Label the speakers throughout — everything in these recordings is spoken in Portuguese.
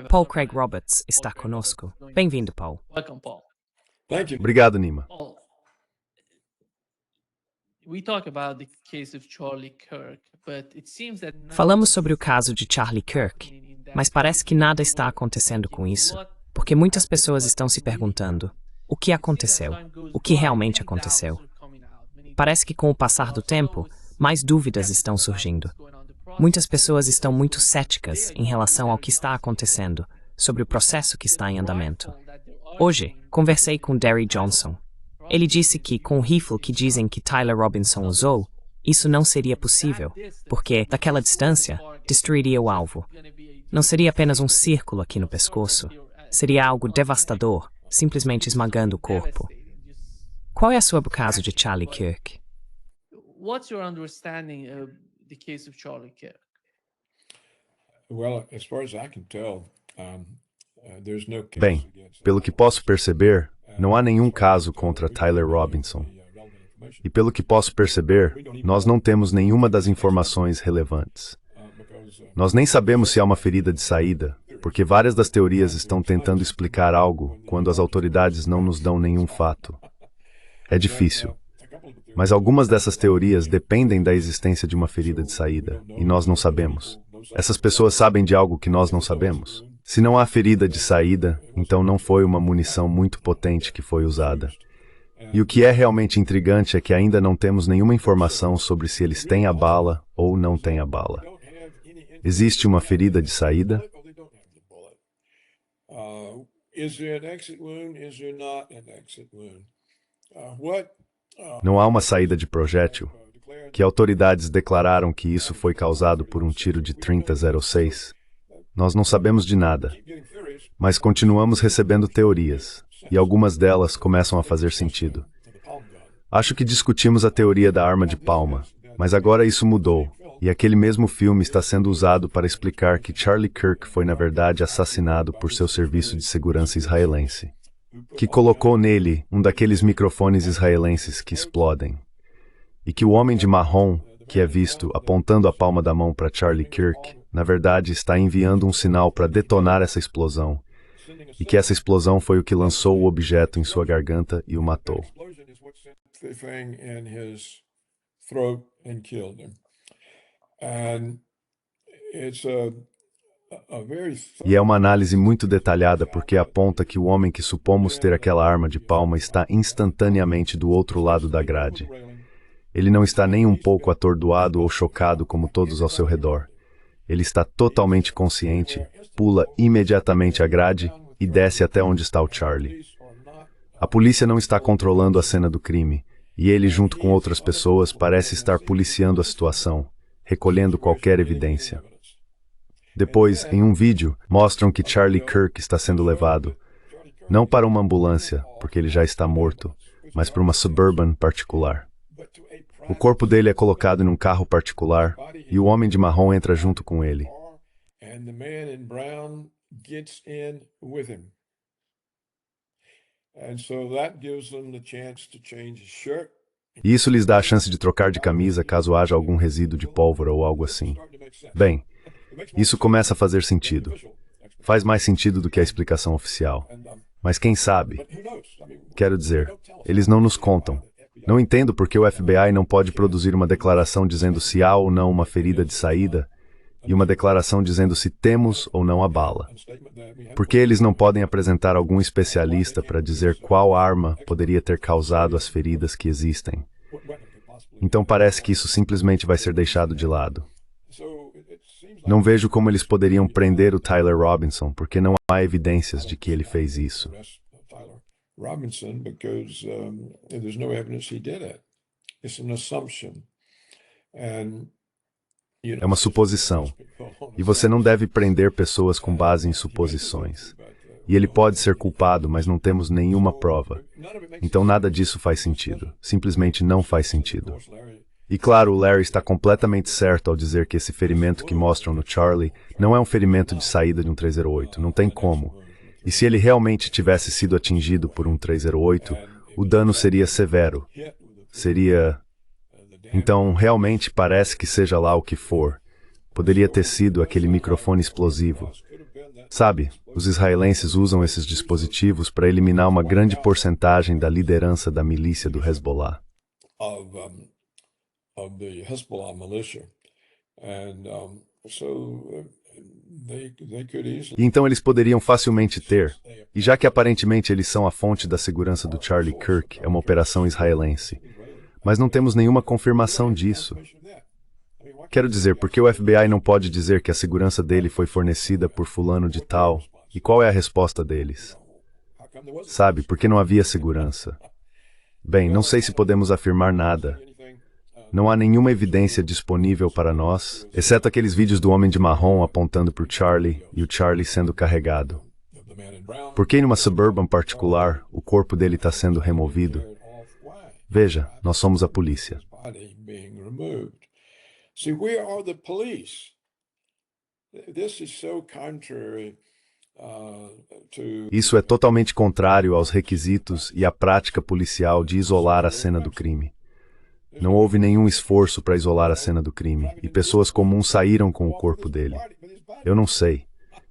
Speaker 1: Paul Craig Roberts está conosco. Bem-vindo, Paul.
Speaker 2: Welcome, Paul.
Speaker 3: Thank you.
Speaker 4: Obrigado, Nima.
Speaker 2: Paul, we talk about the case of Charlie Kirk, but it seems that
Speaker 1: Falamos sobre o caso de Charlie Kirk, mas parece que nada está acontecendo com isso, porque muitas pessoas estão se perguntando: o que aconteceu? O que realmente aconteceu? Parece que com o passar do tempo, mais dúvidas estão surgindo. Muitas pessoas estão muito céticas em relação ao que está acontecendo, sobre o processo que está em andamento. Hoje, conversei com Derry Johnson. Ele disse que, com o rifle que dizem que Tyler Robinson usou, isso não seria possível, porque, daquela distância, destruiria o alvo. Não seria apenas um círculo aqui no pescoço, seria algo devastador, simplesmente esmagando o corpo. Qual é a sua caso de Charlie Kirk?
Speaker 2: What's your understanding of the case of Charlie Kirk?
Speaker 3: Well, as far as I can tell, there's no case
Speaker 4: Bem,
Speaker 3: against
Speaker 4: pelo que posso perceber, não há nenhum caso contra Tyler Robinson. E pelo que posso perceber, nós não temos nenhuma das informações relevantes. Nós nem sabemos se há uma ferida de saída, porque várias das teorias estão tentando explicar algo quando as autoridades não nos dão nenhum fato. É difícil. Mas algumas dessas teorias dependem da existência de uma ferida de saída, e nós não sabemos. Essas pessoas sabem de algo que nós não sabemos. Se não há ferida de saída, então não foi uma munição muito potente que foi usada. E o que é realmente intrigante é que ainda não temos nenhuma informação sobre se eles têm a bala ou não têm a bala. Existe uma ferida de saída?
Speaker 3: Is there an exit wound? Is there not an exit wound?
Speaker 4: Não há uma saída de projétil? Que autoridades declararam que isso foi causado por um tiro de 30-06? Nós não sabemos de nada, mas continuamos recebendo teorias, e algumas delas começam a fazer sentido. Acho que discutimos a teoria da arma de palma, mas agora isso mudou, e aquele mesmo filme está sendo usado para explicar que Charlie Kirk foi na verdade assassinado por seu serviço de segurança israelense, que colocou nele um daqueles microfones israelenses que explodem, e que o homem de marrom, que é visto apontando a palma da mão para Charlie Kirk, na verdade está enviando um sinal para detonar essa explosão, e que essa explosão foi o que lançou o objeto em sua garganta e o matou. E é uma análise muito detalhada porque aponta que o homem que supomos ter aquela arma de palma está instantaneamente do outro lado da grade. Ele não está nem um pouco atordoado ou chocado como todos ao seu redor. Ele está totalmente consciente, pula imediatamente a grade e desce até onde está o Charlie. A polícia não está controlando a cena do crime, e ele, junto com outras pessoas, parece estar policiando a situação, recolhendo qualquer evidência. Depois, em um vídeo, mostram que Charlie Kirk está sendo levado, não para uma ambulância, porque ele já está morto, mas para uma Suburban particular. O corpo dele é colocado em um carro particular e o homem de marrom entra junto com ele. E isso lhes dá a chance de trocar de camisa caso haja algum resíduo de pólvora ou algo assim. Bem, isso começa a fazer sentido. Faz mais sentido do que a explicação oficial. Mas quem sabe? Quero dizer, eles não nos contam. Não entendo por que o FBI não pode produzir uma declaração dizendo se há ou não uma ferida de saída e uma declaração dizendo se temos ou não a bala. Por que eles não podem apresentar algum especialista para dizer qual arma poderia ter causado as feridas que existem? Então parece que isso simplesmente vai ser deixado de lado. Não vejo como eles poderiam prender o Tyler Robinson, porque não há evidências de que ele fez isso.
Speaker 3: Robinson because there's no evidence he did it. It's an assumption.
Speaker 4: É uma suposição. E você não deve prender pessoas com base em suposições. E ele pode ser culpado, mas não temos nenhuma prova. Então nada disso faz sentido. Simplesmente não faz sentido. E claro, o Larry está completamente certo ao dizer que esse ferimento que mostram no Charlie não é um ferimento de saída de um 308. Não tem como. E se ele realmente tivesse sido atingido por um 308, o dano seria severo. Então, realmente parece que seja lá o que for. Poderia ter sido aquele microfone explosivo. Sabe, os israelenses usam esses dispositivos para eliminar uma grande porcentagem da liderança da milícia do Hezbollah.
Speaker 3: Of the Hezbollah militia. And they could easily.
Speaker 4: E então eles poderiam facilmente ter, e já que aparentemente eles são a fonte da segurança do Charlie Kirk, é uma operação israelense. Mas não temos nenhuma confirmação disso. Quero dizer, por que o FBI não pode dizer que a segurança dele foi fornecida por fulano de tal? E qual é a resposta deles? Sabe, por que não havia segurança? Bem, não sei se podemos afirmar nada. Não há nenhuma evidência disponível para nós, exceto aqueles vídeos do homem de marrom apontando para o Charlie e o Charlie sendo carregado. Por que em uma suburban particular o corpo dele está sendo removido? Veja, nós somos a polícia.
Speaker 3: See, we are the police. This is so contrary to.
Speaker 4: Isso é totalmente contrário aos requisitos e à prática policial de isolar a cena do crime. Não houve nenhum esforço para isolar a cena do crime, e pessoas comuns saíram com o corpo dele. Eu não sei.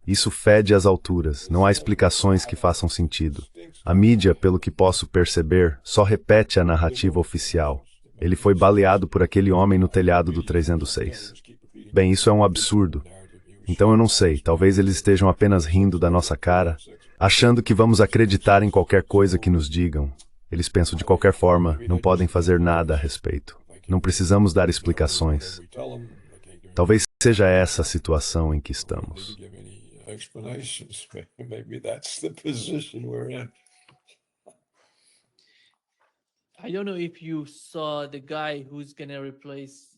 Speaker 4: Isso fede às alturas, não há explicações que façam sentido. A mídia, pelo que posso perceber, só repete a narrativa oficial. Ele foi baleado por aquele homem no telhado do 306. Bem, isso é um absurdo. Então eu não sei, talvez eles estejam apenas rindo da nossa cara, achando que vamos acreditar em qualquer coisa que nos digam. Eles pensam de qualquer forma, não podem fazer nada a respeito. Não precisamos dar explicações. Talvez seja essa a situação em que estamos.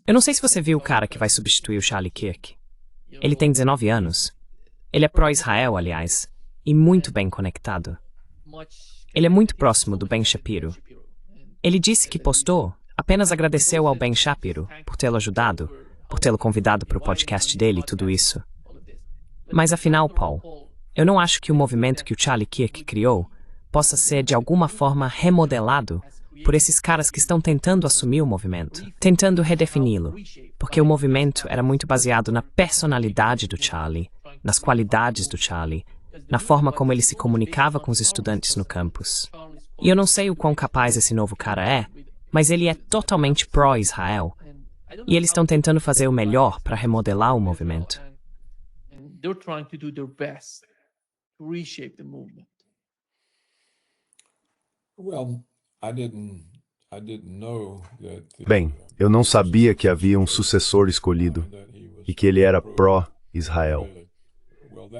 Speaker 1: Eu não sei se você viu o cara que vai substituir o Charlie Kirk. Ele tem 19 anos. Ele é pró-Israel, aliás, e muito bem conectado. Ele é muito próximo do Ben Shapiro. Ele disse que postou, apenas agradeceu ao Ben Shapiro por tê-lo ajudado, por tê-lo convidado para o podcast dele e tudo isso. Mas afinal, Paul, eu não acho que o movimento que o Charlie Kirk criou possa ser de alguma forma remodelado por esses caras que estão tentando assumir o movimento, tentando redefini-lo, porque o movimento era muito baseado na personalidade do Charlie, nas qualidades do Charlie, na forma como ele se comunicava com os estudantes no campus. E eu não sei o quão capaz esse novo cara é, mas ele é totalmente pró-Israel. E eles estão tentando fazer o melhor para remodelar o movimento.
Speaker 4: Bem, eu não sabia que havia um sucessor escolhido e que ele era pró-Israel.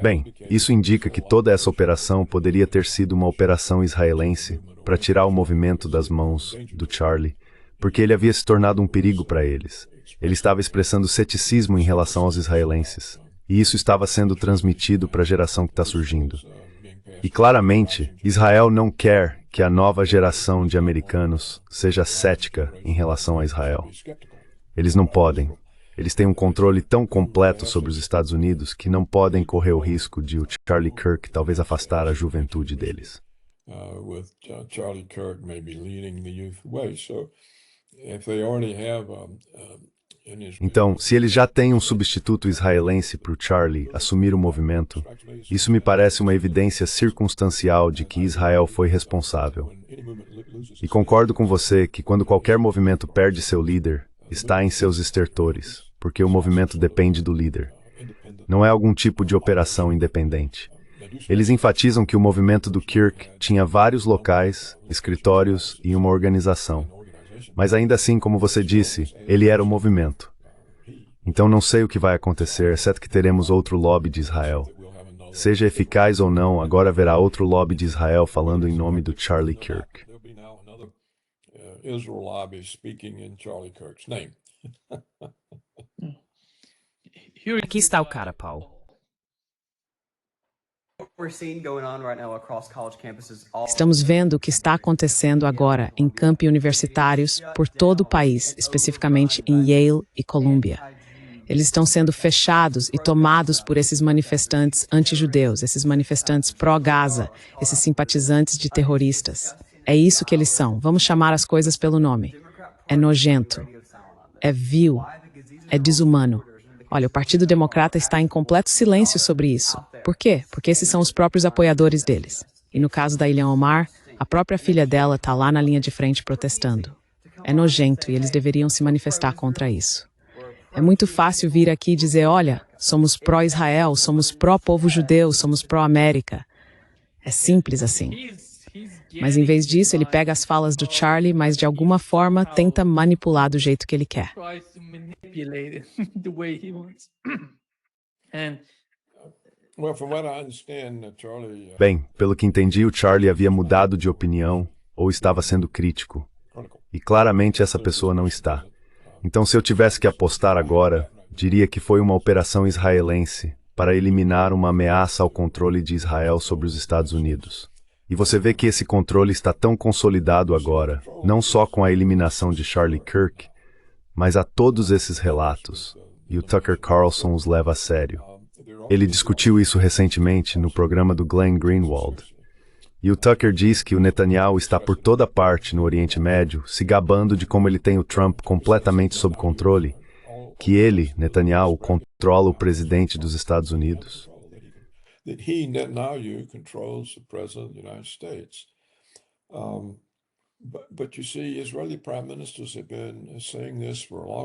Speaker 4: Bem, isso indica que toda essa operação poderia ter sido uma operação israelense para tirar o movimento das mãos do Charlie, porque ele havia se tornado um perigo para eles. Ele estava expressando ceticismo em relação aos israelenses, e isso estava sendo transmitido para a geração que está surgindo. E claramente, Israel não quer que a nova geração de americanos seja cética em relação a Israel. Eles não podem. Eles têm um controle tão completo sobre os Estados Unidos que não podem correr o risco de o Charlie Kirk talvez afastar a juventude deles. Então, se eles já têm um substituto israelense para o Charlie assumir o movimento, isso me parece uma evidência circunstancial de que Israel foi responsável. E concordo com você que quando qualquer movimento perde seu líder, está em seus estertores, porque o movimento depende do líder. Não é algum tipo de operação independente. Eles enfatizam que o movimento do Kirk tinha vários locais, escritórios e uma organização. Mas ainda assim, como você disse, ele era o movimento. Então não sei o que vai acontecer, exceto que teremos outro lobby de Israel. Seja eficaz ou não, agora haverá outro lobby de Israel falando em nome do Charlie Kirk.
Speaker 3: Israel lobby speaking in Charlie Kirk's name.
Speaker 1: Aqui está o cara, Paul.
Speaker 5: Estamos vendo o que está acontecendo agora em campi universitários por todo o país, especificamente em Yale e Columbia. Eles estão sendo fechados e tomados por esses manifestantes anti-judeus, esses manifestantes pró-Gaza, esses simpatizantes de terroristas. É isso que eles são. Vamos chamar as coisas pelo nome. É nojento. É vil. É desumano. Olha, o Partido Democrata está em completo silêncio sobre isso. Por quê? Porque esses são os próprios apoiadores deles. E no caso da Ilhan Omar, a própria filha dela está lá na linha de frente protestando. É nojento e eles deveriam se manifestar contra isso. É muito fácil vir aqui e dizer, olha, somos pró-Israel, somos pró-povo judeu, somos pró-América. É simples assim. Mas em vez disso, ele pega as falas do Charlie, mas de alguma forma tenta manipular do jeito que ele quer.
Speaker 4: Bem, pelo que entendi, o Charlie havia mudado de opinião ou estava sendo crítico. E claramente essa pessoa não está. Então, se eu tivesse que apostar agora, diria que foi uma operação israelense para eliminar uma ameaça ao controle de Israel sobre os Estados Unidos. E você vê que esse controle está tão consolidado agora, não só com a eliminação de Charlie Kirk, mas há todos esses relatos, e o Tucker Carlson os leva a sério. Ele discutiu isso recentemente no programa do Glenn Greenwald. E o Tucker diz que o Netanyahu está por toda parte no Oriente Médio, se gabando de como ele tem o Trump completamente sob controle, que ele, Netanyahu, controla o presidente dos Estados Unidos.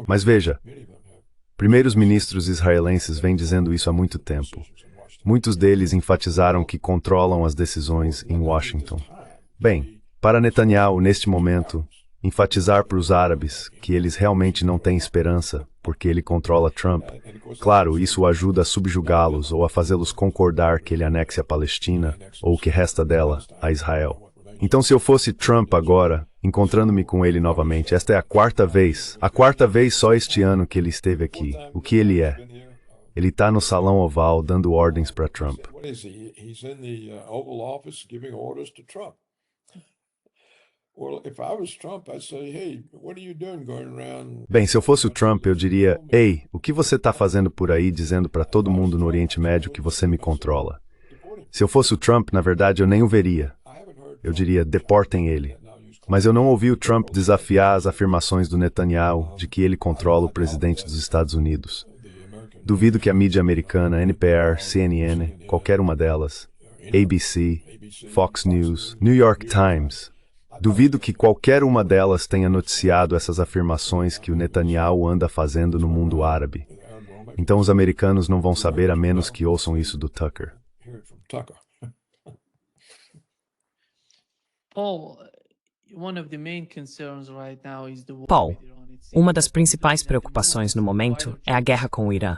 Speaker 4: Mas veja, primeiros ministros israelenses vêm dizendo isso há muito tempo. Muitos deles enfatizaram que controlam as decisões em Washington. Bem, para Netanyahu, neste momento, enfatizar para os árabes que eles realmente não têm esperança porque ele controla Trump, claro, isso o ajuda a subjugá-los ou a fazê-los concordar que ele anexe a Palestina, ou o que resta dela, a Israel. Então, se eu fosse Trump agora, encontrando-me com ele novamente, esta é a quarta vez só este ano que ele esteve aqui. O que ele é? Ele está no Salão Oval dando ordens para Trump. Bem, se eu fosse o Trump, eu diria, ei, o que você está fazendo por aí dizendo para todo mundo no Oriente Médio que você me controla? Se eu fosse o Trump, na verdade, eu nem o veria. Eu diria, deportem ele. Mas eu não ouvi o Trump desafiar as afirmações do Netanyahu de que ele controla o presidente dos Estados Unidos. Duvido que a mídia americana, NPR, CNN, qualquer uma delas, ABC, Fox News, New York Times, duvido que qualquer uma delas tenha noticiado essas afirmações que o Netanyahu anda fazendo no mundo árabe. Então os americanos não vão saber a menos que ouçam isso do Tucker.
Speaker 1: Paul, uma das principais preocupações no momento é a guerra com o Irã.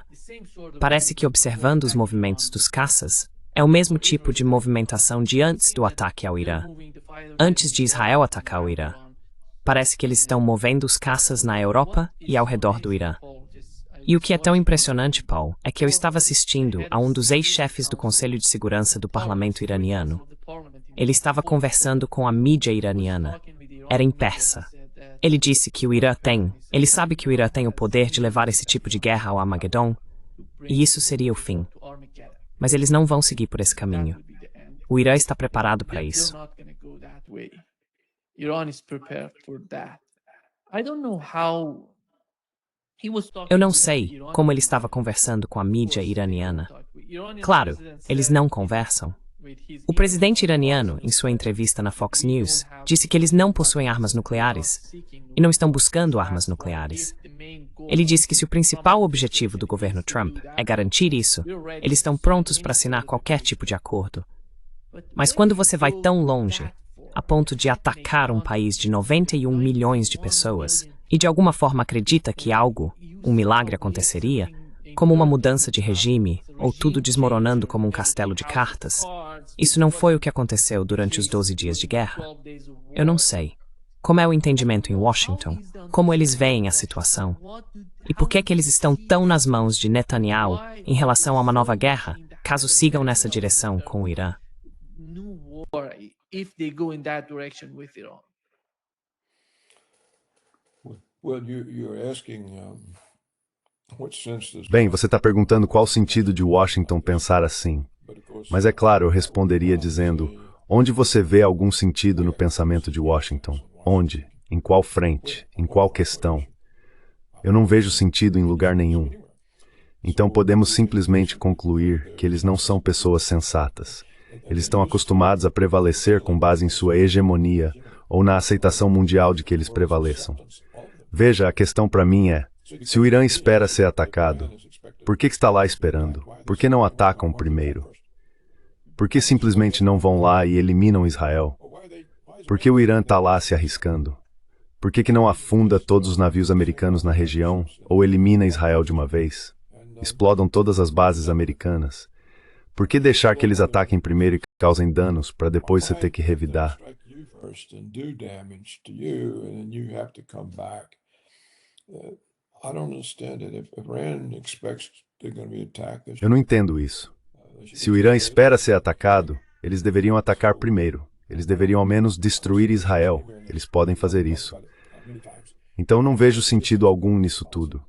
Speaker 1: Parece que, observando os movimentos dos caças, é o mesmo tipo de movimentação de antes do ataque ao Irã. Antes de Israel atacar o Irã. Parece que eles estão movendo os caças na Europa e ao redor do Irã. E o que é tão impressionante, Paul, é que eu estava assistindo a um dos ex-chefes do Conselho de Segurança do Parlamento iraniano. Ele estava conversando com a mídia iraniana. Era em persa. Ele disse que ele sabe que o Irã tem o poder de levar esse tipo de guerra ao Armagedon, e isso seria o fim. Mas eles não vão seguir por esse caminho. O Irã está preparado para isso. Eu não sei como ele estava conversando com a mídia iraniana. Claro, eles não conversam. O presidente iraniano, em sua entrevista na Fox News, disse que eles não possuem armas nucleares e não estão buscando armas nucleares. Ele disse que se o principal objetivo do governo Trump é garantir isso, eles estão prontos para assinar qualquer tipo de acordo. Mas quando você vai tão longe, a ponto de atacar um país de 91 milhões de pessoas, e de alguma forma acredita que um milagre aconteceria, como uma mudança de regime, ou tudo desmoronando como um castelo de cartas, isso não foi o que aconteceu durante os 12 dias de guerra. Eu não sei. Como é o entendimento em Washington? Como eles veem a situação? E por que eles estão tão nas mãos de Netanyahu em relação a uma nova guerra, caso sigam nessa direção com o Irã?
Speaker 4: Bem, você está perguntando qual o sentido de Washington pensar assim. Mas é claro, eu responderia dizendo, onde você vê algum sentido no pensamento de Washington? Onde? Em qual frente? Em qual questão? Eu não vejo sentido em lugar nenhum. Então podemos simplesmente concluir que eles não são pessoas sensatas. Eles estão acostumados a prevalecer com base em sua hegemonia ou na aceitação mundial de que eles prevaleçam. Veja, a questão para mim é, se o Irã espera ser atacado, por que está lá esperando? Por que não atacam primeiro? Por que simplesmente não vão lá e eliminam Israel? Por que o Irã está lá se arriscando? Por que não afunda todos os navios americanos na região ou elimina Israel de uma vez? Explodam todas as bases americanas. Por que deixar que eles ataquem primeiro e causem danos para depois você ter que revidar? Eu não entendo isso. Se o Irã espera ser atacado, eles deveriam atacar primeiro. Eles deveriam ao menos destruir Israel. Eles podem fazer isso. Então não vejo sentido algum nisso tudo.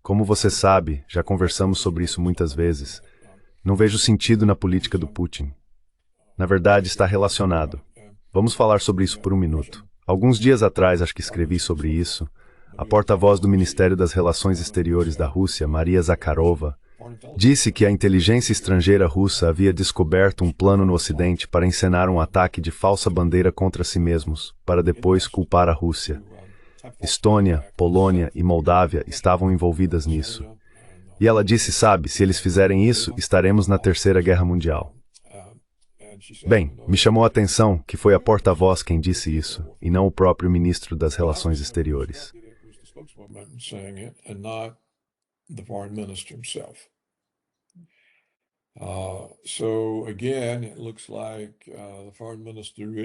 Speaker 4: Como você sabe, já conversamos sobre isso muitas vezes. Não vejo sentido na política do Putin. Na verdade, está relacionado. Vamos falar sobre isso por um minuto. Alguns dias atrás, acho que escrevi sobre isso, a porta-voz do Ministério das Relações Exteriores da Rússia, Maria Zakharova, disse que a inteligência estrangeira russa havia descoberto um plano no Ocidente para encenar um ataque de falsa bandeira contra si mesmos, para depois culpar a Rússia. Estônia, Polônia e Moldávia estavam envolvidas nisso. E ela disse, sabe, se eles fizerem isso, estaremos na Terceira Guerra Mundial. Bem, me chamou a atenção que foi a porta-voz quem disse isso, e não o próprio ministro das Relações Exteriores.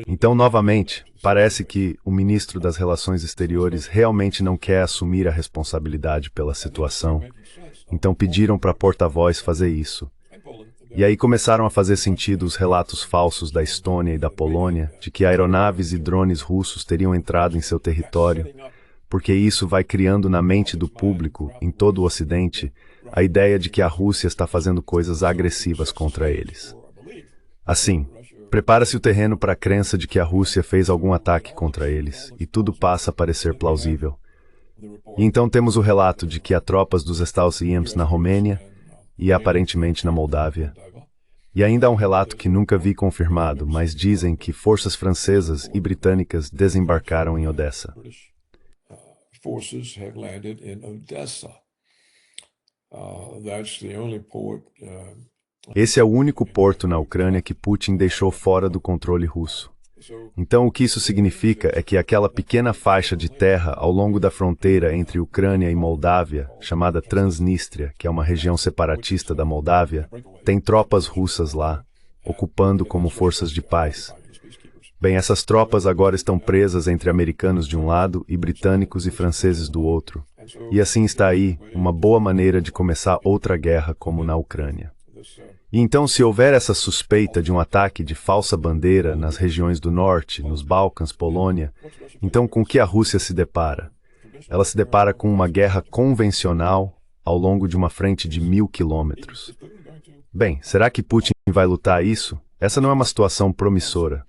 Speaker 4: Então, novamente, parece que o ministro das Relações Exteriores realmente não quer assumir a responsabilidade pela situação. Então pediram para a porta-voz fazer isso. E aí começaram a fazer sentido os relatos falsos da Estônia e da Polônia de que aeronaves e drones russos teriam entrado em seu território, porque isso vai criando na mente do público, em todo o Ocidente, a ideia de que a Rússia está fazendo coisas agressivas contra eles. Assim, prepara-se o terreno para a crença de que a Rússia fez algum ataque contra eles, e tudo passa a parecer plausível. E então temos o relato de que há tropas dos Estados Unidos na Romênia e aparentemente na Moldávia. E ainda há um relato que nunca vi confirmado, mas dizem que forças francesas e britânicas desembarcaram em Odessa. Esse é o único porto na Ucrânia que Putin deixou fora do controle russo. Então o que isso significa é que aquela pequena faixa de terra ao longo da fronteira entre Ucrânia e Moldávia, chamada Transnistria, que é uma região separatista da Moldávia, tem tropas russas lá, ocupando como forças de paz. Bem, essas tropas agora estão presas entre americanos de um lado e britânicos e franceses do outro. E assim está aí uma boa maneira de começar outra guerra como na Ucrânia. E então, se houver essa suspeita de um ataque de falsa bandeira nas regiões do norte, nos Balcãs, Polônia, então com que a Rússia se depara? Ela se depara com uma guerra convencional ao longo de uma frente de 1000 quilômetros. Bem, será que Putin vai lutar isso? Essa não é uma situação promissora.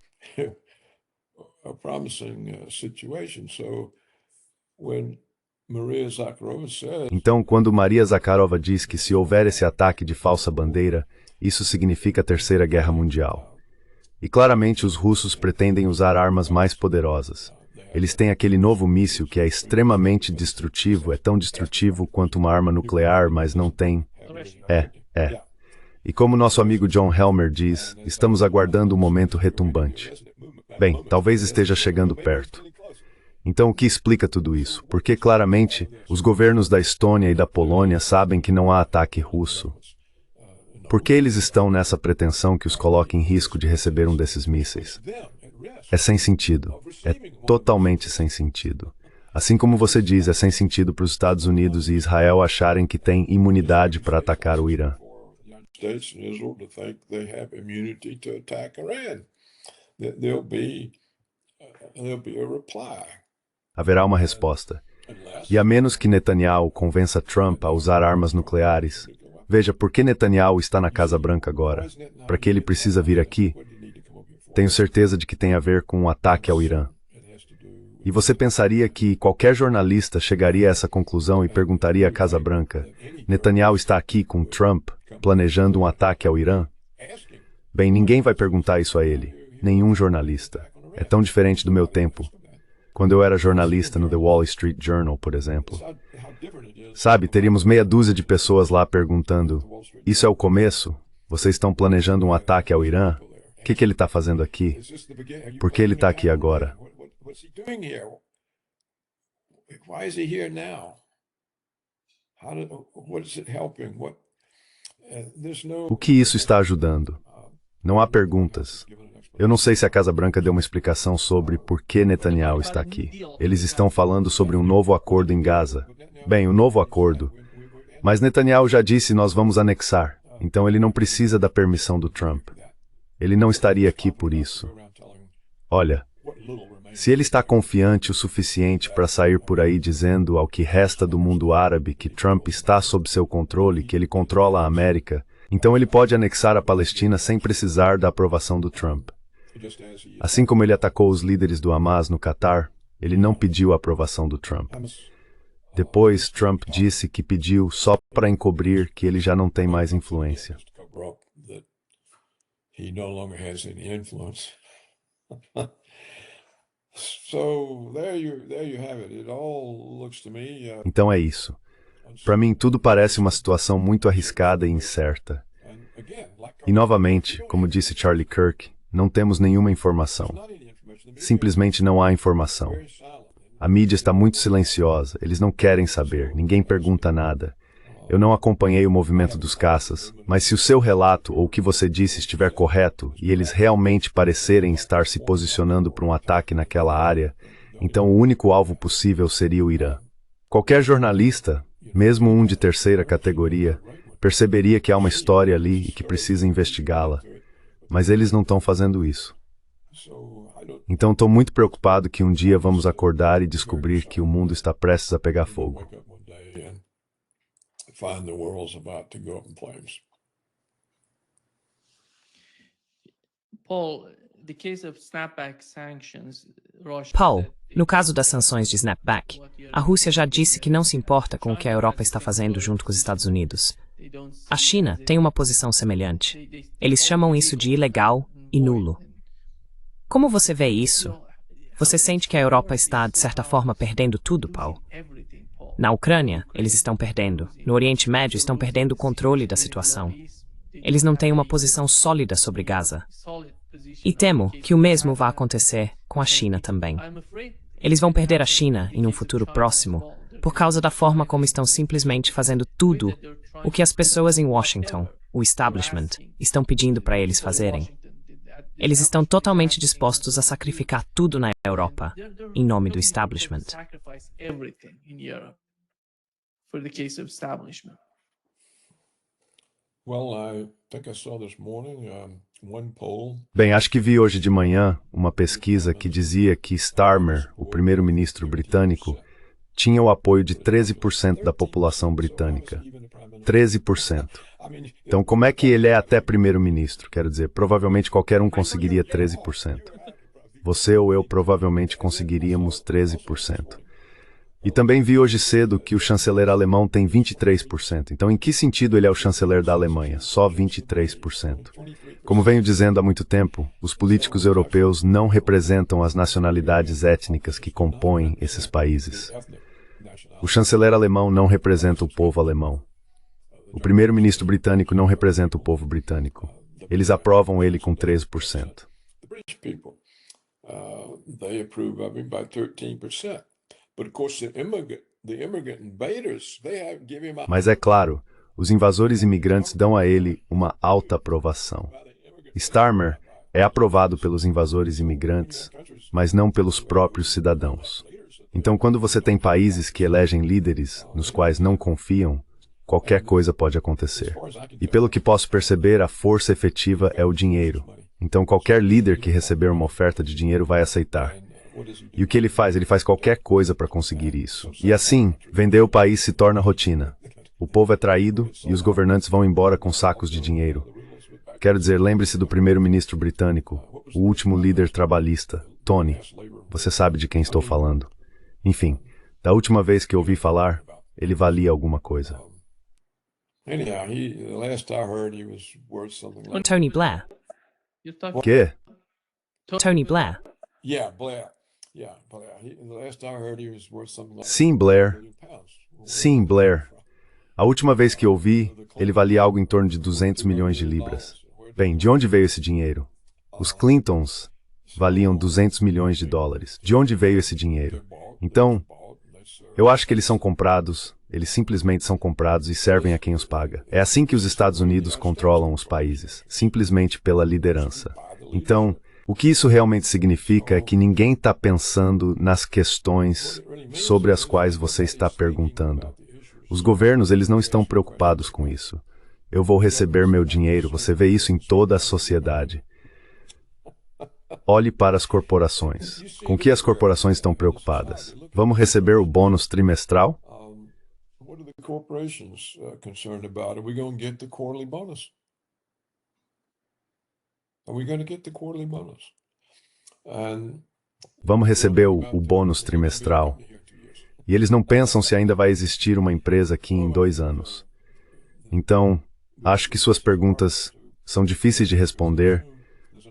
Speaker 4: Então, quando Maria Zakharova diz que se houver esse ataque de falsa bandeira, isso significa a Terceira Guerra Mundial. E claramente os russos pretendem usar armas mais poderosas. Eles têm aquele novo míssil que é extremamente destrutivo, é tão destrutivo quanto uma arma nuclear, mas não tem... E como nosso amigo John Helmer diz, estamos aguardando um momento retumbante. Bem, talvez esteja chegando perto. Então, o que explica tudo isso? Porque, claramente, os governos da Estônia e da Polônia sabem que não há ataque russo. Por que eles estão nessa pretensão que os coloque em risco de receber um desses mísseis? É sem sentido. É totalmente sem sentido. Assim como você diz, é sem sentido para os Estados Unidos e Israel acharem que têm imunidade para atacar o Irã. Haverá uma resposta. E a menos que Netanyahu convença Trump a usar armas nucleares, veja, por que Netanyahu está na Casa Branca agora? Para que ele precisa vir aqui? Tenho certeza de que tem a ver com um ataque ao Irã. E você pensaria que qualquer jornalista chegaria a essa conclusão e perguntaria à Casa Branca: Netanyahu está aqui com Trump, planejando um ataque ao Irã? Bem, ninguém vai perguntar isso a ele. Nenhum jornalista. É tão diferente do meu tempo. Quando eu era jornalista no The Wall Street Journal, por exemplo. Sabe, teríamos meia dúzia de pessoas lá perguntando: isso é o começo? Vocês estão planejando um ataque ao Irã? O que ele está fazendo aqui? Por que ele está aqui agora? O que isso está ajudando? Não há perguntas. Eu não sei se a Casa Branca deu uma explicação sobre por que Netanyahu está aqui. Eles estão falando sobre um novo acordo em Gaza. Bem, um novo acordo. Mas Netanyahu já disse: nós vamos anexar. Então ele não precisa da permissão do Trump. Ele não estaria aqui por isso. Olha, se ele está confiante o suficiente para sair por aí dizendo ao que resta do mundo árabe que Trump está sob seu controle, que ele controla a América, então ele pode anexar a Palestina sem precisar da aprovação do Trump. Assim como ele atacou os líderes do Hamas no Catar, ele não pediu a aprovação do Trump. Depois, Trump disse que pediu só para encobrir que ele já não tem mais influência. Então é isso. Para mim, tudo parece uma situação muito arriscada e incerta. E novamente, como disse Charlie Kirk, não temos nenhuma informação. Simplesmente não há informação. A mídia está muito silenciosa, eles não querem saber, ninguém pergunta nada. Eu não acompanhei o movimento dos caças, mas se o seu relato ou o que você disse estiver correto e eles realmente parecerem estar se posicionando para um ataque naquela área, então o único alvo possível seria o Irã. Qualquer jornalista, mesmo um de terceira categoria, perceberia que há uma história ali e que precisa investigá-la. Mas eles não estão fazendo isso. Então estou muito preocupado que um dia vamos acordar e descobrir que o mundo está prestes a pegar fogo.
Speaker 1: Paul, no caso das sanções de snapback, a Rússia já disse que não se importa com o que a Europa está fazendo junto com os Estados Unidos. A China tem uma posição semelhante. Eles chamam isso de ilegal e nulo. Como você vê isso? Você sente que a Europa está, de certa forma, perdendo tudo, Paul? Na Ucrânia, eles estão perdendo. No Oriente Médio, estão perdendo o controle da situação. Eles não têm uma posição sólida sobre Gaza. E temo que o mesmo vá acontecer com a China também. Eles vão perder a China em um futuro próximo por causa da forma como estão simplesmente fazendo tudo o que as pessoas em Washington, o establishment, estão pedindo para eles fazerem. Eles estão totalmente dispostos a sacrificar tudo na Europa em nome do establishment.
Speaker 4: Bem, acho que vi hoje de manhã uma pesquisa que dizia que Starmer, o primeiro-ministro britânico, tinha o apoio de 13% da população britânica. 13%. Então, como é que ele é até primeiro-ministro? Quero dizer, provavelmente qualquer um conseguiria 13%. Você ou eu provavelmente conseguiríamos 13%. E também vi hoje cedo que o chanceler alemão tem 23%. Então, em que sentido ele é o chanceler da Alemanha? Só 23%. Como venho dizendo há muito tempo, os políticos europeus não representam as nacionalidades étnicas que compõem esses países. O chanceler alemão não representa o povo alemão. O primeiro-ministro britânico não representa o povo britânico. Eles aprovam ele com 13%. Mas é claro, os invasores imigrantes dão a ele uma alta aprovação. Starmer é aprovado pelos invasores imigrantes, mas não pelos próprios cidadãos. Então, quando você tem países que elegem líderes nos quais não confiam, qualquer coisa pode acontecer. E pelo que posso perceber, a força efetiva é o dinheiro. Então, qualquer líder que receber uma oferta de dinheiro vai aceitar. E o que ele faz? Ele faz qualquer coisa para conseguir isso. E assim, vender o país se torna rotina. O povo é traído e os governantes vão embora com sacos de dinheiro. Quero dizer, lembre-se do primeiro-ministro britânico, o último líder trabalhista, Tony. Você sabe de quem estou falando. Enfim, da última vez que ouvi falar, ele valia alguma coisa.
Speaker 3: Anyhow, the last I heard, he was worth something like.
Speaker 1: Tony Blair.
Speaker 2: You're talking
Speaker 4: Que?
Speaker 1: Tony Blair.
Speaker 3: Yeah, Blair. Yeah, Blair. The last I heard, he was worth something like.
Speaker 4: Sim, Blair.
Speaker 3: £1 billion.
Speaker 4: Sim, Blair. A última vez que ouvi, ele valia algo em torno de 200 milhões de libras. Bem, de onde veio esse dinheiro? Os Clintons valiam 200 milhões de dólares. De onde veio esse dinheiro? Então, eu acho que eles são comprados, eles simplesmente são comprados e servem a quem os paga. É assim que os Estados Unidos controlam os países, simplesmente pela liderança. Então, o que isso realmente significa é que ninguém está pensando nas questões sobre as quais você está perguntando. Os governos, eles não estão preocupados com isso. Eu vou receber meu dinheiro, você vê isso em toda a sociedade. Olhe para as corporações. Com que as corporações estão preocupadas? Vamos receber o bônus trimestral?
Speaker 3: What are the corporations concerned about? Are we going to get the quarterly bonus? Are we going to get the quarterly bonus? And
Speaker 4: Vamos receber o bônus trimestral. E eles não pensam se ainda vai existir uma empresa aqui em 2 anos. Então, acho que suas perguntas são difíceis de responder,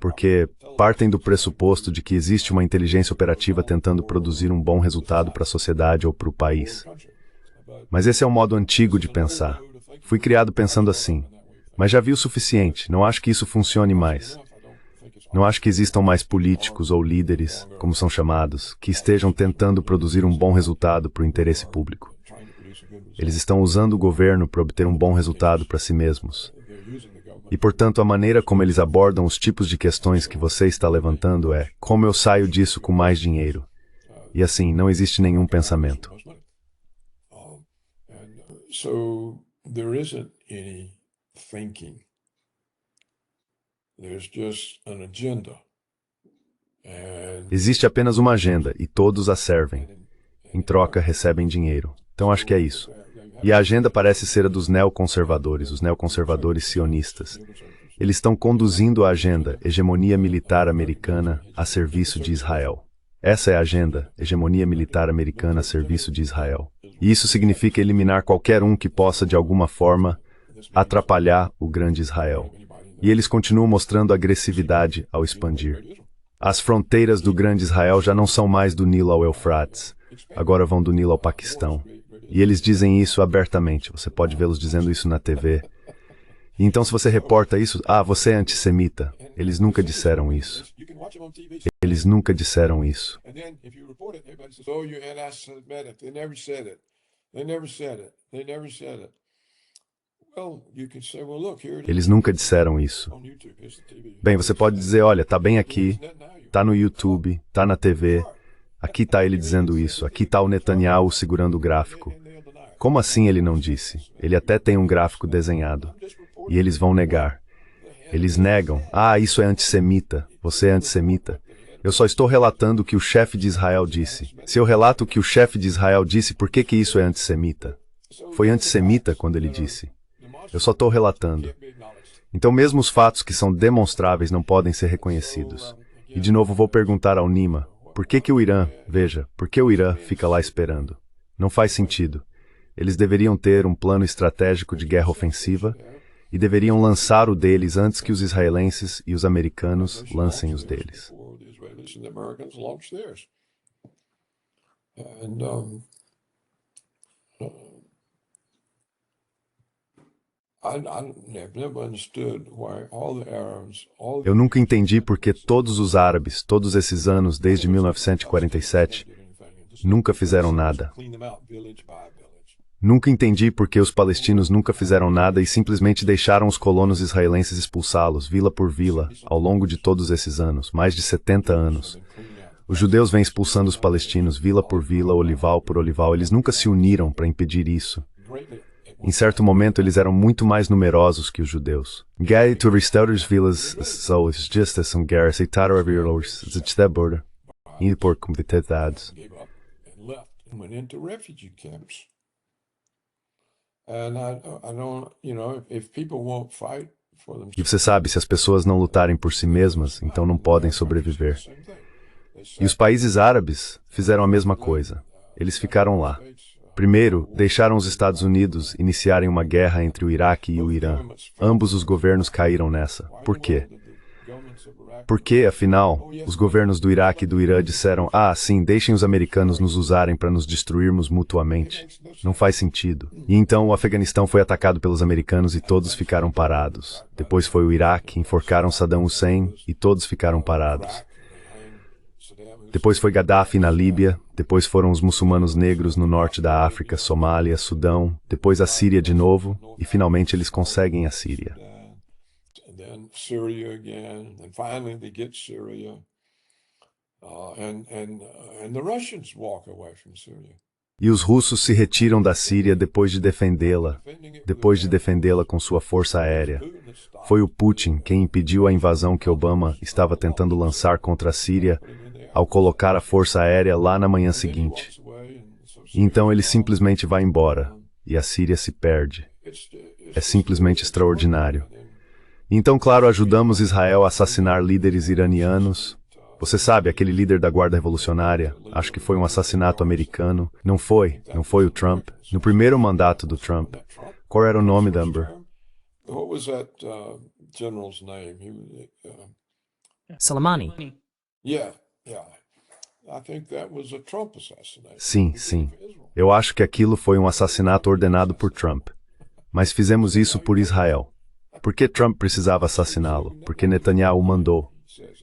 Speaker 4: porque partem do pressuposto de que existe uma inteligência operativa tentando produzir um bom resultado para a sociedade ou para o país. Mas esse é um modo antigo de pensar. Fui criado pensando assim, mas já vi o suficiente, não acho que isso funcione mais. Não acho que existam mais políticos ou líderes, como são chamados, que estejam tentando produzir um bom resultado para o interesse público. Eles estão usando o governo para obter um bom resultado para si mesmos. E, portanto, a maneira como eles abordam os tipos de questões que você está levantando é como eu saio disso com mais dinheiro. E assim, não existe nenhum pensamento.
Speaker 3: so there isn't any thinking. There's just an agenda. And
Speaker 4: Existe apenas uma agenda e todos a servem. Em troca, recebem dinheiro. Então acho que é isso. E a agenda parece ser a dos neoconservadores, os neoconservadores sionistas. Eles estão conduzindo a agenda, hegemonia militar americana a serviço de Israel. Essa é a agenda, hegemonia militar americana a serviço de Israel. E isso significa eliminar qualquer um que possa, de alguma forma, atrapalhar o grande Israel. E eles continuam mostrando agressividade ao expandir. As fronteiras do grande Israel já não são mais do Nilo ao Eufrates, agora vão do Nilo ao Paquistão. E eles dizem isso abertamente, você pode vê-los dizendo isso na TV. E então se você reporta isso, você é antissemita. Eles nunca disseram isso. Eles nunca disseram isso.
Speaker 3: and then if you report it, everybody says, "Oh, you're anti-Semitic." They never said it. They never said it. They never said it. Well, you can say, "Well, look, here it is
Speaker 4: Eles nunca disseram isso.
Speaker 3: on YouTube. Here's the TV."
Speaker 4: Bem, você pode dizer, olha, tá bem aqui, tá no YouTube, tá na TV, aqui tá ele dizendo isso, aqui tá o Netanyahu segurando o gráfico. Como assim ele não disse? Ele até tem um gráfico desenhado. E eles vão negar. Eles negam, isso é antissemita, você é antissemita. Eu só estou relatando o que o chefe de Israel disse. Se eu relato o que o chefe de Israel disse, por que isso é antissemita? Foi antissemita quando ele disse. Eu só estou relatando. Então mesmo os fatos que são demonstráveis não podem ser reconhecidos. E de novo vou perguntar ao Nima, por que o Irã, veja, por que o Irã fica lá esperando? Não faz sentido. Eles deveriam ter um plano estratégico de guerra ofensiva e deveriam lançar o deles antes que os israelenses e os americanos lancem os deles.
Speaker 3: Before the Israelis and the Americans launched theirs. And I've never understood why all the Arabs, all the
Speaker 4: Eu nunca entendi por que todos os árabes, todos esses anos, desde 1947, nunca fizeram nada.
Speaker 3: clean them out village by village.
Speaker 4: Nunca entendi por que os palestinos nunca fizeram nada e simplesmente deixaram os colonos israelenses expulsá-los, vila por vila, ao longo de todos esses anos, mais de 70 anos. Os judeus vêm expulsando os palestinos, vila por vila, olival por olival. Eles nunca se uniram para impedir isso. Em certo momento, eles eram muito mais numerosos que os judeus. Gay to restore as vilas, so it's just as some guerras e taram a border. E por competitados.
Speaker 3: Gave up and left and went into refugee camps. And I don't, if people won't fight
Speaker 4: E você sabe, se as pessoas não lutarem por si mesmas, então não podem sobreviver. E os países árabes fizeram a mesma coisa. Eles ficaram lá. Primeiro, deixaram os Estados Unidos iniciarem uma guerra entre o Iraque e o Irã. Ambos os governos caíram nessa. Por quê? Porque, afinal, os governos do Iraque e do Irã disseram: ah, sim, deixem os americanos nos usarem para nos destruirmos mutuamente. Não faz sentido. E então o Afeganistão foi atacado pelos americanos e todos ficaram parados. Depois foi o Iraque, enforcaram Saddam Hussein e todos ficaram parados. Depois foi Gaddafi na Líbia, depois foram os muçulmanos negros no norte da África, Somália, Sudão, depois a Síria de novo, e finalmente eles conseguem a Síria.
Speaker 3: Syria again, and finally they get Syria, and the Russians walk away from Syria.
Speaker 4: E os russos se retiram da Síria depois de defendê-la com sua força aérea. Foi o Putin quem impediu a invasão que Obama estava tentando lançar contra a Síria ao colocar a força aérea lá na manhã seguinte. E então ele simplesmente vai embora, e a Síria se perde. É simplesmente extraordinário. Então, claro, ajudamos Israel a assassinar líderes iranianos. Você sabe, aquele líder da Guarda Revolucionária, acho que foi um assassinato americano. Não foi o Trump. No primeiro mandato do Trump. Qual era o nome da Amber?
Speaker 3: What was that general's name?
Speaker 1: Soleimani.
Speaker 3: Yeah. I think that was a Trump assassination.
Speaker 4: Sim. Eu acho que aquilo foi um assassinato ordenado por Trump. Mas fizemos isso por Israel. Por que Trump precisava assassiná-lo? Porque Netanyahu mandou.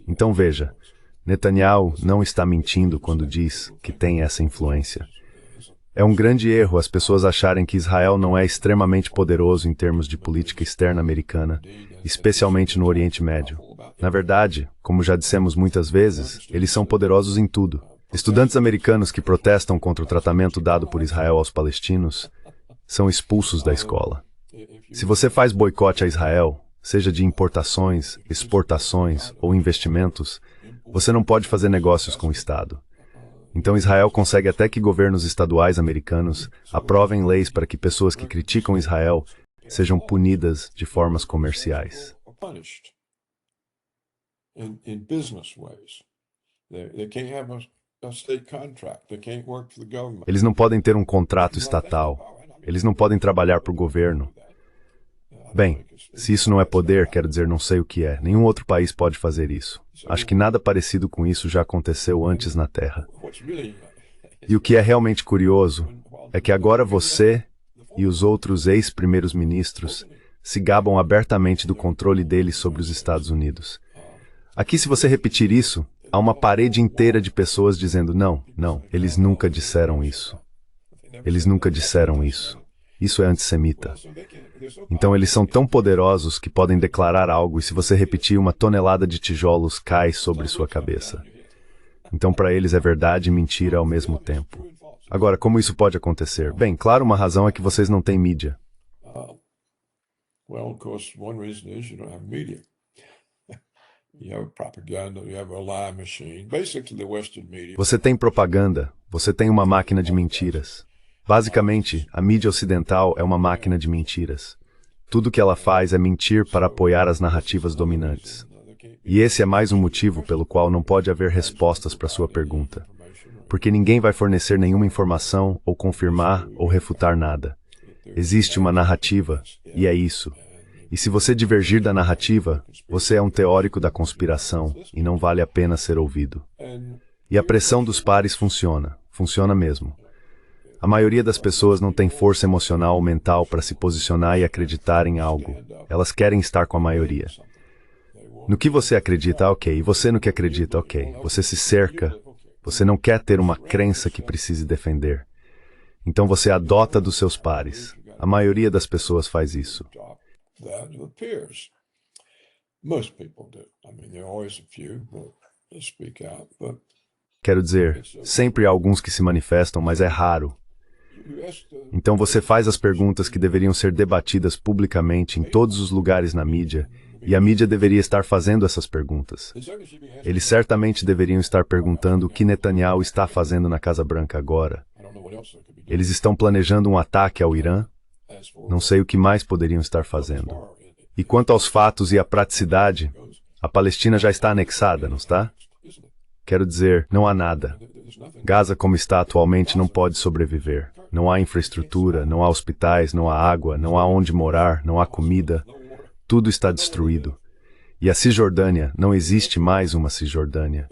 Speaker 4: Então veja, Netanyahu não está mentindo quando diz que tem essa influência. É um grande erro as pessoas acharem que Israel não é extremamente poderoso em termos de política externa americana, especialmente no Oriente Médio. Na verdade, como já dissemos muitas vezes, eles são poderosos em tudo. Estudantes americanos que protestam contra o tratamento dado por Israel aos palestinos são expulsos da escola. Se você faz boicote a Israel, seja de importações, exportações ou investimentos, você não pode fazer negócios com o Estado. Então Israel consegue até que governos estaduais americanos aprovem leis para que pessoas que criticam Israel sejam punidas de formas comerciais. Eles não podem ter um contrato estatal. Eles não podem trabalhar para o governo. Bem, se isso não é poder, quero dizer, não sei o que é. Nenhum outro país pode fazer isso. Acho que nada parecido com isso já aconteceu antes na Terra. E o que é realmente curioso é que agora você e os outros ex-primeiros ministros se gabam abertamente do controle deles sobre os Estados Unidos. Aqui, se você repetir isso, há uma parede inteira de pessoas dizendo não, eles nunca disseram isso. Eles nunca disseram isso. Isso é antissemita. Então eles são tão poderosos que podem declarar algo e se você repetir, uma tonelada de tijolos cai sobre sua cabeça. Então para eles é verdade e mentira ao mesmo tempo. Agora, como isso pode acontecer? Bem, claro, uma razão é que vocês não têm mídia.
Speaker 3: Well, of course, one reason is you don't have media. You have propaganda, you have a lie machine. Basically, the Western media.
Speaker 4: Você tem propaganda, você tem uma máquina de mentiras. Basicamente, a mídia ocidental é uma máquina de mentiras. Tudo que ela faz é mentir para apoiar as narrativas dominantes. E esse é mais um motivo pelo qual não pode haver respostas para sua pergunta. Porque ninguém vai fornecer nenhuma informação, ou confirmar, ou refutar nada. Existe uma narrativa, e é isso. E se você divergir da narrativa, você é um teórico da conspiração, e não vale a pena ser ouvido. E a pressão dos pares funciona mesmo. A maioria das pessoas não tem força emocional ou mental para se posicionar e acreditar em algo. Elas querem estar com a maioria. No que você acredita, ok. E você no que acredita, ok. Você se cerca. Você não quer ter uma crença que precise defender. Então você adota dos seus pares. A maioria das pessoas faz isso. Quero dizer, sempre há alguns que se manifestam, mas é raro. Então você faz as perguntas que deveriam ser debatidas publicamente em todos os lugares na mídia, e a mídia deveria estar fazendo essas perguntas. Eles certamente deveriam estar perguntando o que Netanyahu está fazendo na Casa Branca agora. Eles estão planejando um ataque ao Irã? Não sei o que mais poderiam estar fazendo. E quanto aos fatos e à praticidade, a Palestina já está anexada, não está? Quero dizer, não há nada. Gaza, como está atualmente, não pode sobreviver. Não há infraestrutura, não há hospitais, não há água, não há onde morar, não há comida. Tudo está destruído. E a Cisjordânia, não existe mais uma Cisjordânia.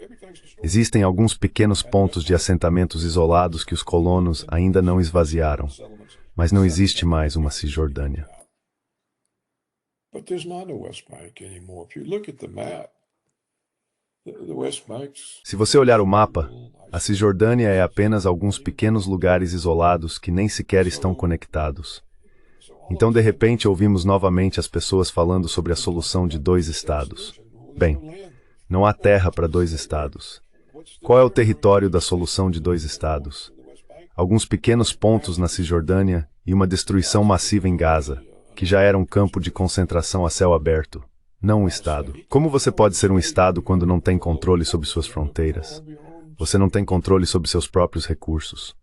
Speaker 4: Existem alguns pequenos pontos de assentamentos isolados que os colonos ainda não esvaziaram. Mas não existe mais uma Cisjordânia.
Speaker 3: But there's not a West Bank anymore. If you look at the map, the West Bank's...
Speaker 4: Se você olhar o mapa, a Cisjordânia é apenas alguns pequenos lugares isolados que nem sequer estão conectados. Então, de repente, ouvimos novamente as pessoas falando sobre a solução de 2 estados. Bem, não há terra para 2 estados. Qual é o território da solução de 2 estados? Alguns pequenos pontos na Cisjordânia e uma destruição massiva em Gaza, que já era um campo de concentração a céu aberto, não um estado. Como você pode ser um estado quando não tem controle sobre suas fronteiras? Você não tem controle sobre seus próprios recursos.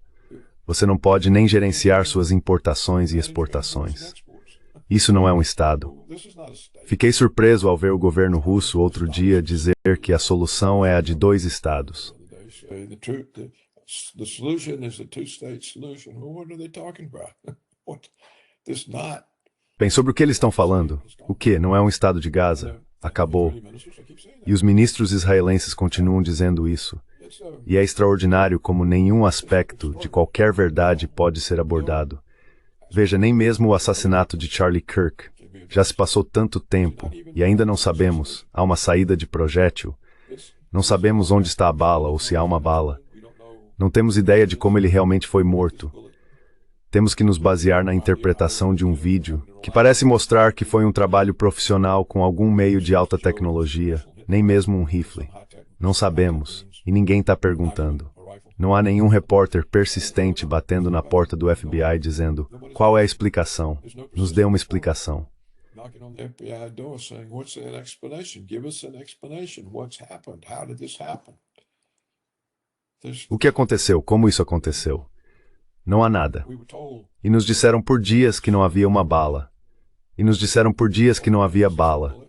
Speaker 4: Você não pode nem gerenciar suas importações e exportações. Isso não é um estado. Fiquei surpreso ao ver o governo russo outro dia dizer que a solução é a de 2 estados.
Speaker 3: The solution is a two-state solution. Well, what are they talking about? What? This not.
Speaker 4: Bem, sobre o que eles estão falando? O que? Não é um estado de Gaza? Acabou. E os ministros israelenses continuam dizendo isso. E é extraordinário como nenhum aspecto de qualquer verdade pode ser abordado. Veja, nem mesmo o assassinato de Charlie Kirk. Já se passou tanto tempo e ainda não sabemos. Há uma saída de projétil. Não sabemos onde está a bala ou se há uma bala. Não temos ideia de como ele realmente foi morto. Temos que nos basear na interpretação de um vídeo que parece mostrar que foi um trabalho profissional com algum meio de alta tecnologia, nem mesmo um rifle. Não sabemos, e ninguém está perguntando. Não há nenhum repórter persistente batendo na porta do FBI dizendo: qual é a explicação? Nos dê uma explicação.
Speaker 3: Knocking on the FBI door saying, what's that explanation? Give us an explanation. What's happened? How did this happen?
Speaker 4: O que aconteceu? Como isso aconteceu? Não há nada.
Speaker 3: We were told
Speaker 4: E nos disseram por dias que não havia uma bala. E nos disseram por dias que não havia bala.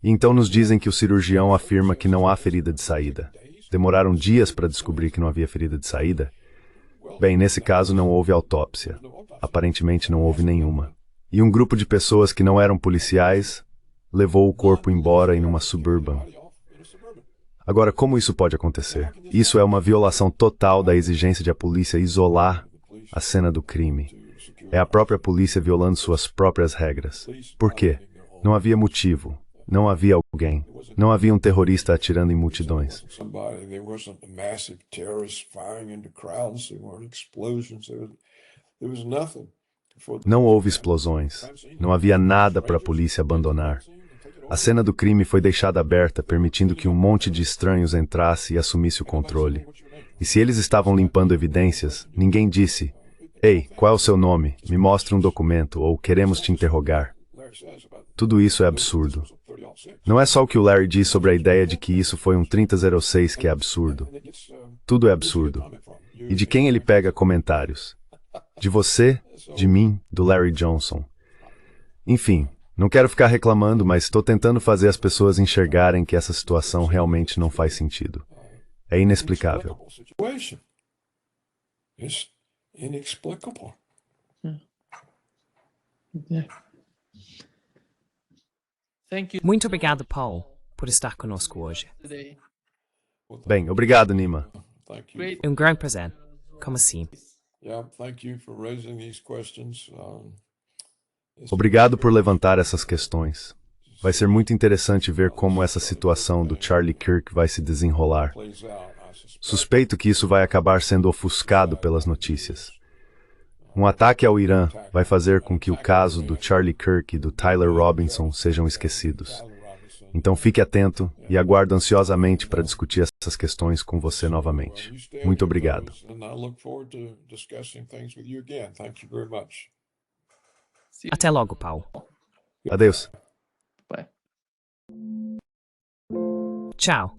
Speaker 4: E então nos dizem que o cirurgião afirma que não há ferida de saída. Demoraram dias para descobrir que não havia ferida de saída? Bem, nesse caso não houve autópsia. Aparentemente não houve nenhuma. E um grupo de pessoas que não eram policiais levou o corpo embora em uma Suburban. Agora, como isso pode acontecer? Isso é uma violação total da exigência de a polícia isolar a cena do crime. É a própria polícia violando suas próprias regras. Por quê? Não havia motivo. Não havia alguém. Não havia um terrorista atirando em multidões.
Speaker 3: somebody, there wasn't a massive terrorist firing into crowds, there weren't explosions, there was nothing.
Speaker 4: Não houve explosões. Não havia nada para a polícia abandonar. A cena do crime foi deixada aberta, permitindo que um monte de estranhos entrasse e assumisse o controle. E se eles estavam limpando evidências, ninguém disse: "Ei, qual é o seu nome? Me mostre um documento", ou "Queremos te interrogar". Tudo isso é absurdo. Não é só o que o Larry diz sobre a ideia de que isso foi um 3006 que é absurdo. Tudo é absurdo. E de quem ele pega comentários? De você, de mim, do Larry Johnson. Enfim, não quero ficar reclamando, mas estou tentando fazer as pessoas enxergarem que essa situação realmente não faz sentido. É inexplicável.
Speaker 3: Situation. It's inexplicable.
Speaker 2: Yeah. Thank you
Speaker 1: Muito obrigado, Paul, por estar conosco hoje.
Speaker 2: today.
Speaker 4: Bem, obrigado, Nima.
Speaker 3: Thank you.
Speaker 2: Great.
Speaker 1: É um grande prazer. Como assim?
Speaker 3: Yeah, thank you for raising these questions.
Speaker 4: Obrigado por levantar essas questões. Vai ser muito interessante ver como essa situação do Charlie Kirk vai se desenrolar.
Speaker 3: Plays out, I suspect.
Speaker 4: Suspeito que isso vai acabar sendo ofuscado pelas notícias. Um ataque ao Irã vai fazer com que o caso do Charlie Kirk e do Tyler Robinson sejam esquecidos. Então fique atento e aguardo ansiosamente para discutir essas questões com você novamente. Muito obrigado.
Speaker 3: And I look forward to discussing things with you again. Thank you very much.
Speaker 1: Até logo, Paul.
Speaker 4: Adeus.
Speaker 2: Bye.
Speaker 1: Tchau.